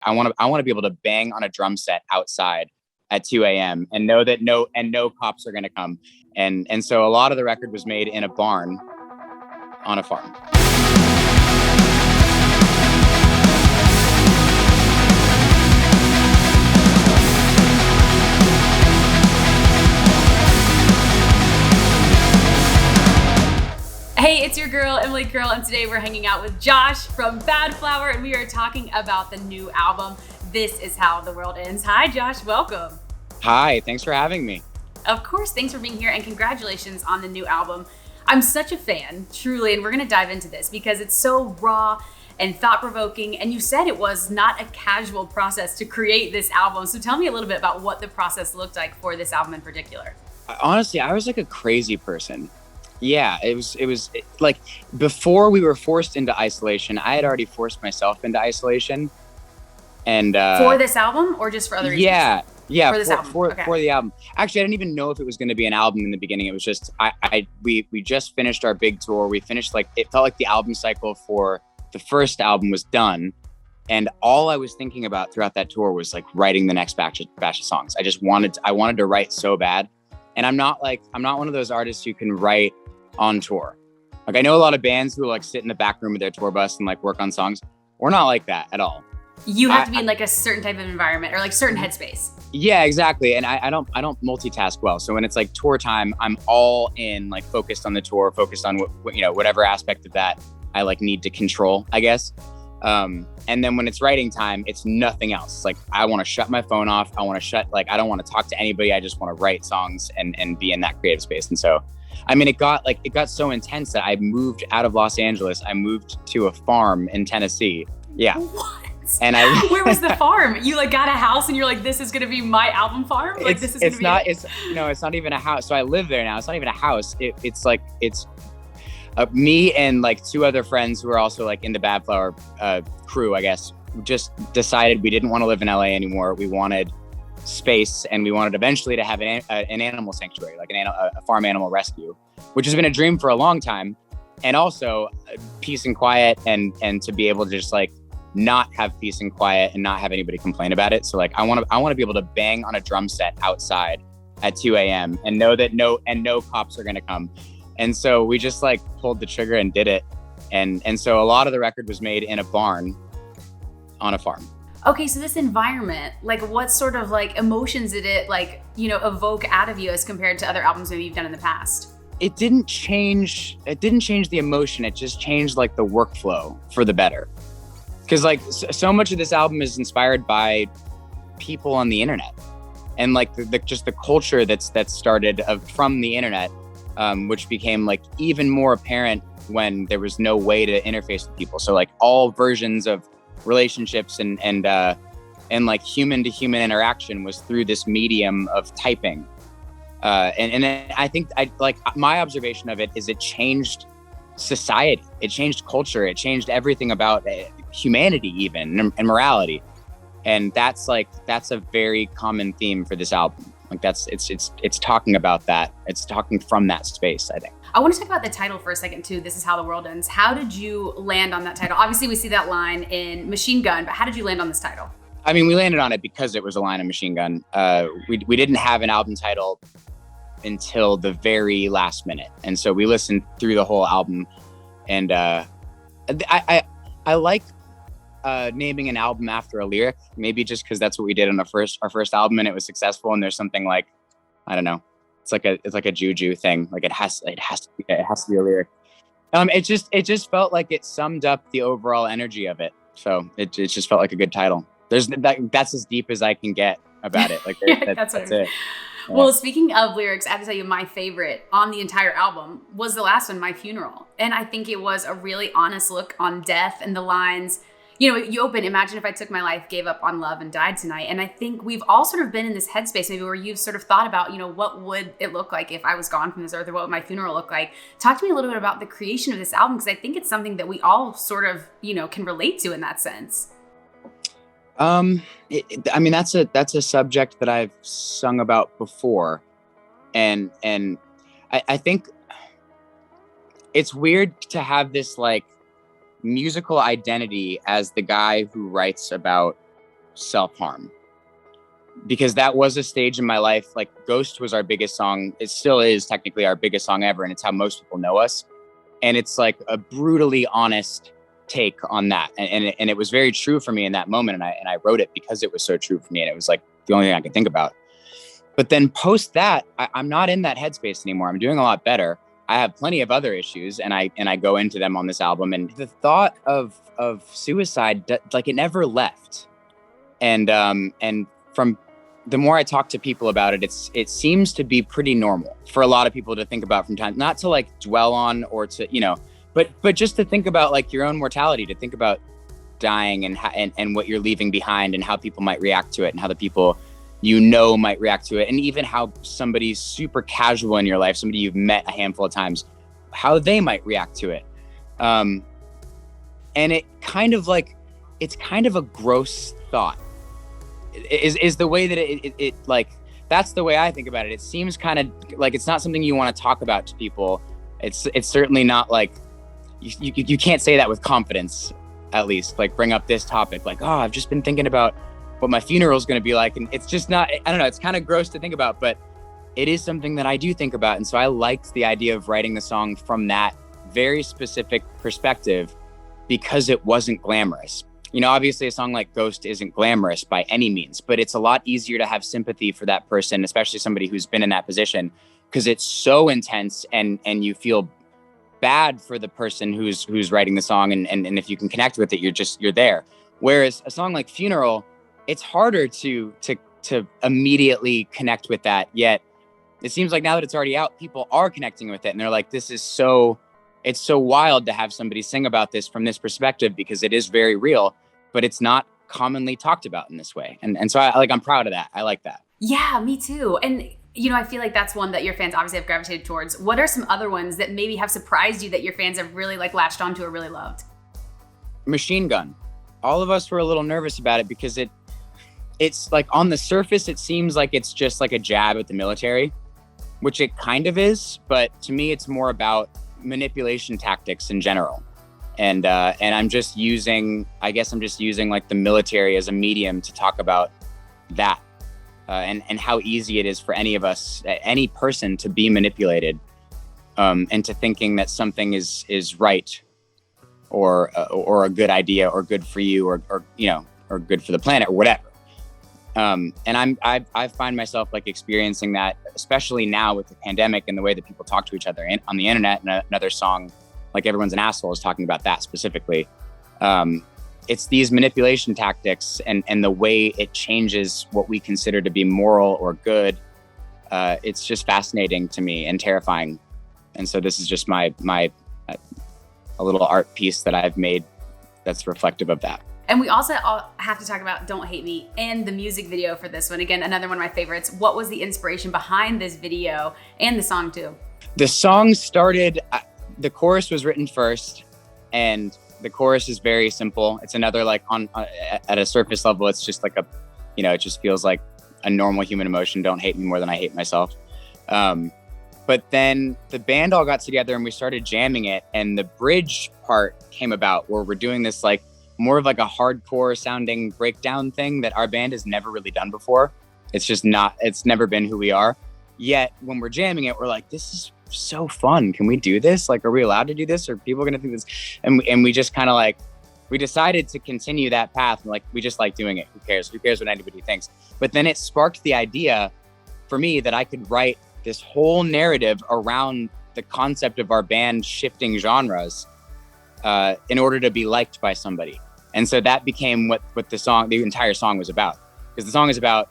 I want to be able to bang on a drum set outside at 2 a.m. and know that no cops are going to come. And so a lot of the record was made in a barn on a farm. Hey, it's your girl, Emily Curl, and today we're hanging out with Josh from Badflower, and we are talking about the new album, This Is How the World Ends. Hi, Josh, welcome. Hi, thanks for having me. Of course, thanks for being here, and congratulations on the new album. I'm such a fan, truly, and we're gonna dive into this because it's so raw and thought-provoking, and you said it was not a casual process to create this album. So tell me a little bit about what the process looked like for this album in particular. Honestly, I was like a crazy person. Yeah, it was like before we were forced into isolation, I had already forced myself into isolation. And for this album or just for other reasons? Yeah, for this album. For the album. Actually, I didn't even know if it was going to be an album in the beginning. It was just we just finished our big tour. We finished, like, it felt like the album cycle for the first album was done, and all I was thinking about throughout that tour was like writing the next batch of songs. I wanted to write so bad, and I'm not one of those artists who can write on tour. Like, I know a lot of bands who like sit in the back room of their tour bus and like work on songs. We're not like that at all. You have to be in like a certain type of environment or like certain headspace. Yeah, exactly. And I don't multitask well. So when it's like tour time, I'm all in, like, focused on the tour, focused on whatever aspect of that I like need to control, I guess. And then when it's writing time, it's nothing else. It's like, I want to shut my phone off. I want to I don't want to talk to anybody. I just want to write songs and be in that creative space. And so, I mean, it got so intense that I moved out of Los Angeles. I moved to a farm in Tennessee. Yeah. What? And where was the farm? You like got a house and you're like, this is gonna be my album farm? Like, it's not even a house. So I live there now. It's not even a house. It's me and like two other friends who are also like in the Badflower crew, I guess, just decided we didn't want to live in LA anymore. We wanted space, and we wanted eventually to have an animal sanctuary, like a farm animal rescue, which has been a dream for a long time. And also peace and quiet, and to be able to just like not have peace and quiet and not have anybody complain about it. So like, I want to be able to bang on a drum set outside at 2 a.m. and know that no cops are going to come. And so we just like pulled the trigger and did it. And so a lot of the record was made in a barn on a farm. Okay, so this environment, like, what sort of like emotions did it like, evoke out of you as compared to other albums maybe you've done in the past? It didn't change the emotion. It just changed like the workflow for the better. Because like so much of this album is inspired by people on the internet, and like the culture that's started from the internet, which became like even more apparent when there was no way to interface with people. So like all versions of relationships and like human to human interaction was through this medium of typing. And I think my observation of it is it changed society. It changed culture. It changed everything about humanity, even, and morality. And that's a very common theme for this album. Like it's talking about that. It's talking from that space, I think. I want to talk about the title for a second too. This Is How the World Ends. How did you land on that title? Obviously we see that line in Machine Gun, but how did you land on this title? I mean, we landed on it because it was a line in Machine Gun. We didn't have an album title until the very last minute. And so we listened through the whole album, and I like naming an album after a lyric, maybe just because that's what we did on our first album, and it was successful. And there's something like, I don't know, it's like a juju thing. Like it has to be a lyric. It just felt like it summed up the overall energy of it. So it just felt like a good title. That's as deep as I can get about it. Like that's it. Yeah. Well, speaking of lyrics, I have to tell you, my favorite on the entire album was the last one, My Funeral. And I think it was a really honest look on death, and the lines, you open, imagine if I took my life, gave up on love, and died tonight. And I think we've all sort of been in this headspace maybe where you've sort of thought about, what would it look like if I was gone from this earth, or what would my funeral look like? Talk to me a little bit about the creation of this album, because I think it's something that we all sort of, can relate to in that sense. I mean, that's a subject that I've sung about before. And I think it's weird to have this like musical identity as the guy who writes about self-harm, because that was a stage in my life. Like Ghost was our biggest song. It still is technically our biggest song ever. And it's how most people know us. And it's like a brutally honest take on that. And it was very true for me in that moment. And I wrote it because it was so true for me. And it was like the only thing I could think about. But then post that, I'm not in that headspace anymore. I'm doing a lot better. I have plenty of other issues, and I go into them on this album. And the thought of suicide, like it never left. And from the more I talk to people about it, it seems to be pretty normal for a lot of people to think about from time, not to like dwell on or to, you know, but just to think about like your own mortality, to think about dying and what you're leaving behind and how people might react to it and how the people you know might react to it. And even how somebody super casual in your life, somebody you've met a handful of times, how they might react to it. And it kind of like, it's kind of a gross thought. Is the way that it like, that's the way I think about it. It seems kind of like it's not something you want to talk about to people. It's certainly not like, you can't say that with confidence, at least, like bring up this topic, like, oh, I've just been thinking about what my funeral is going to be like. And it's just not, I don't know, it's kind of gross to think about, but it is something that I do think about. And so I liked the idea of writing the song from that very specific perspective because it wasn't glamorous. You know, obviously a song like Ghost isn't glamorous by any means, but it's a lot easier to have sympathy for that person, especially somebody who's been in that position, because it's so intense and you feel bad for the person who's writing the song. And if you can connect with it, you're there. Whereas a song like Funeral, it's harder to immediately connect with that. Yet it seems like now that it's already out, people are connecting with it. And they're like, it's so wild to have somebody sing about this from this perspective, because it is very real, but it's not commonly talked about in this way. And so I'm proud of that. I like that. Yeah, me too. And you know, I feel like that's one that your fans obviously have gravitated towards. What are some other ones that maybe have surprised you that your fans have really like latched onto or really loved? Machine Gun. All of us were a little nervous about it because it's like on the surface, it seems like it's just like a jab at the military, which it kind of is. But to me, it's more about manipulation tactics in general. And I'm just using like the military as a medium to talk about that. And how easy it is for any of us, any person, to be manipulated into thinking that something is right or a good idea or good for you or good for the planet or whatever. And I find myself like experiencing that, especially now with the pandemic and the way that people talk to each other on the internet. And another song, like Everyone's an Asshole, is talking about that specifically. It's these manipulation tactics and the way it changes what we consider to be moral or good. It's just fascinating to me and terrifying. And so this is just a little art piece that I've made that's reflective of that. And we also have to talk about Don't Hate Me and the music video for this one. Again, another one of my favorites. What was the inspiration behind this video and the song too? The song started, the chorus was written first, and the chorus is very simple. It's another like at a surface level, it's just like it just feels like a normal human emotion. Don't hate me more than I hate myself. But then the band all got together and we started jamming it, and the bridge part came about where we're doing this like more of like a hardcore sounding breakdown thing that our band has never really done before. It's never been who we are. Yet when we're jamming it, we're like, this is so fun. Can we do this? Like, are we allowed to do this? Are people going to think this? And we just kind of like, we decided to continue that path. And like, we just like doing it. Who cares? Who cares what anybody thinks? But then it sparked the idea for me that I could write this whole narrative around the concept of our band shifting genres in order to be liked by somebody. And so that became what the entire song was about. Because the song is about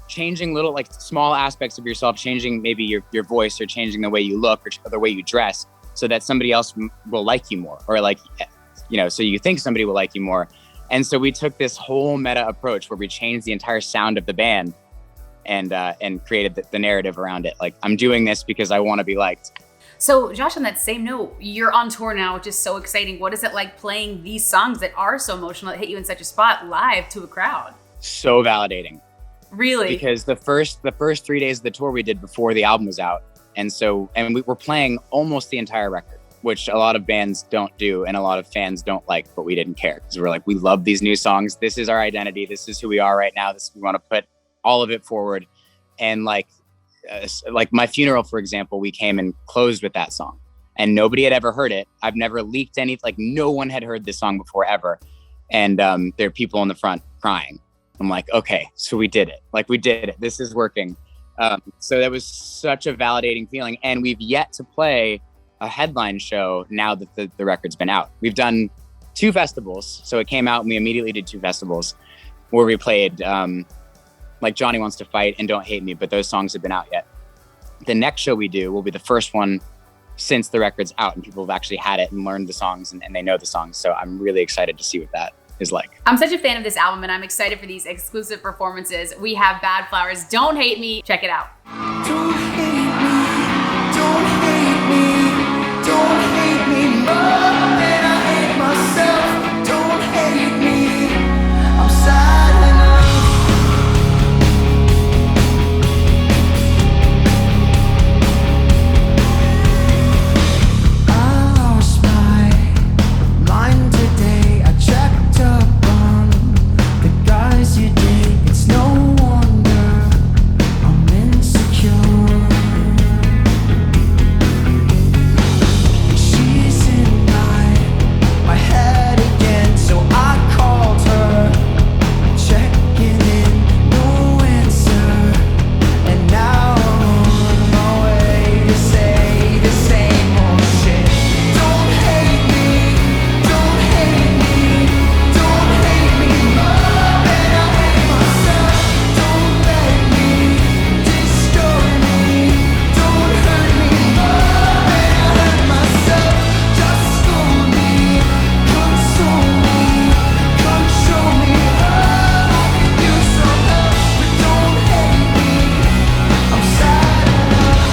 changing little like small aspects of yourself, changing maybe your voice or changing the way you look or the way you dress so that somebody else will like you more, or like, so you think somebody will like you more. And so we took this whole meta approach where we changed the entire sound of the band and created the narrative around it. Like, I'm doing this because I want to be liked. So Josh, on that same note, you're on tour now, which is so exciting. What is it like playing these songs that are so emotional, that hit you in such a spot live to a crowd? So validating. Really? Because the first 3 days of the tour we did before the album was out. And we were playing almost the entire record. which a lot of bands don't do and a lot of fans don't like, but we didn't care because we're like, we love these new songs. This is our identity. This is who we are right now. We want to put all of it forward. And like My Funeral, for example, we came and closed with that song and nobody had ever heard it. I've never leaked any, like no one had heard this song before ever. And there are people in the front crying. I'm like, okay, so we did it. Like we did it. This is working. So that was such a validating feeling. And we've yet to play a headline show now that the record's been out. We've done 2 festivals. So it came out and we immediately did 2 festivals where we played like Johnny Wants to Fight and Don't Hate Me, but those songs have been out yet. The next show we do will be the first one since the record's out and people have actually had it and learned the songs and they know the songs. So I'm really excited to see what that is like. I'm such a fan of this album and I'm excited for these exclusive performances. We have Badflower's Don't Hate Me. Check it out. Don't hate me, don't hate me, don't hate me more than I hate myself. Don't hate me, I'm sad enough. I lost my mind today. I checked up on the guys you date. It's no wonder I'm insecure. She's in my head again, so I called her, checking in, no answer. And now I'm on my way to say the same old shit. Don't hate me, don't hate me, don't hate me more than I hate myself. Don't let me destroy me, don't hurt me more than I hurt myself. Just school me, console me, come show me how I can use some help. But don't hate me, I'm sad enough.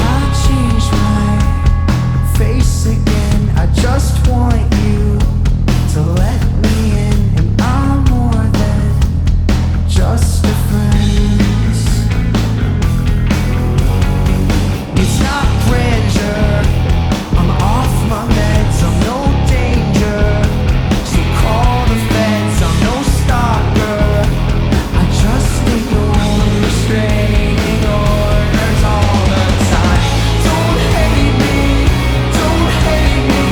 I changed my face again. I just want you to let me in, and I'm more than just a friend. It's not grandeur, I'm off my meds, I'm no danger. So call the feds, I'm no stalker. I just ignore restraining orders all the time. Don't hate me, don't hate me,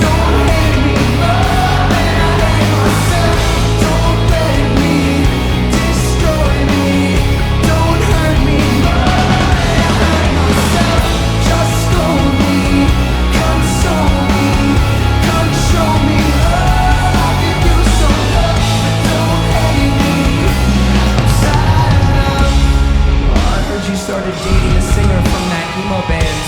don't hate me more than I hate myself. Don't let me destroy me, don't hurt me more than I hurt myself. Just scold me, console me, come show me how I can use some help. But don't hate me, I'm sad enough. I heard you started dating a singer from that emo band.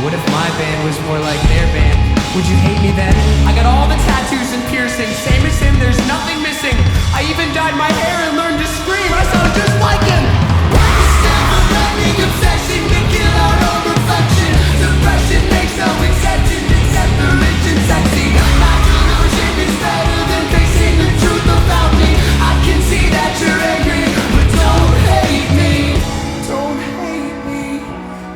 What if my band was more like their band? Would you hate me then? I got all the tattoos and piercings, same as him, there's nothing missing. I even dyed my hair and learned to scream. I sound just like him. Practice never-ending obsession to kill our own reflection. Depression makes no exception except for rich and sexy. My delusion is better than facing the truth about me. I can see that you're angry, but don't hate me. Don't hate me,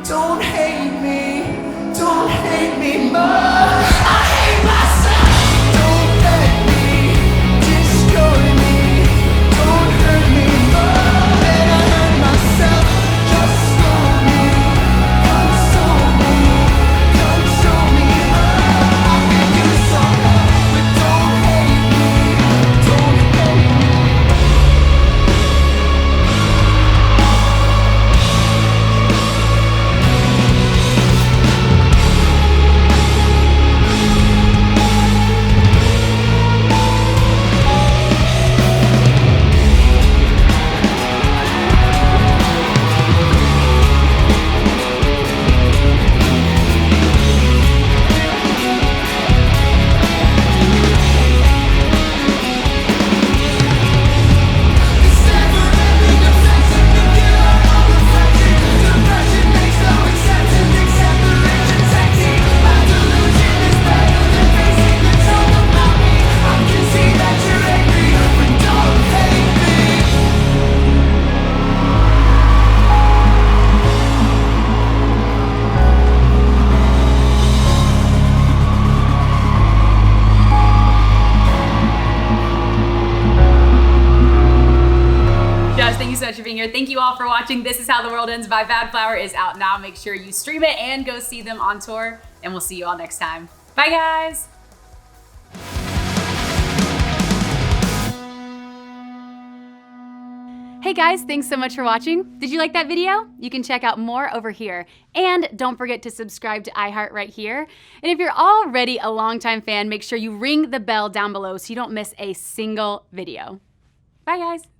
don't hate me, don't hate me more. I hate myself. Don't let me destroy me, don't hurt me more than I hurt myself. Just scold me, being here. Thank you all for watching. This Is How the World Ends by Badflower is out now. Make sure you stream it and go see them on tour. And we'll see you all next time. Bye, guys. Hey guys, thanks so much for watching. Did you like that video? You can check out more over here. And don't forget to subscribe to iHeart right here. And if you're already a longtime fan, make sure you ring the bell down below so you don't miss a single video. Bye guys.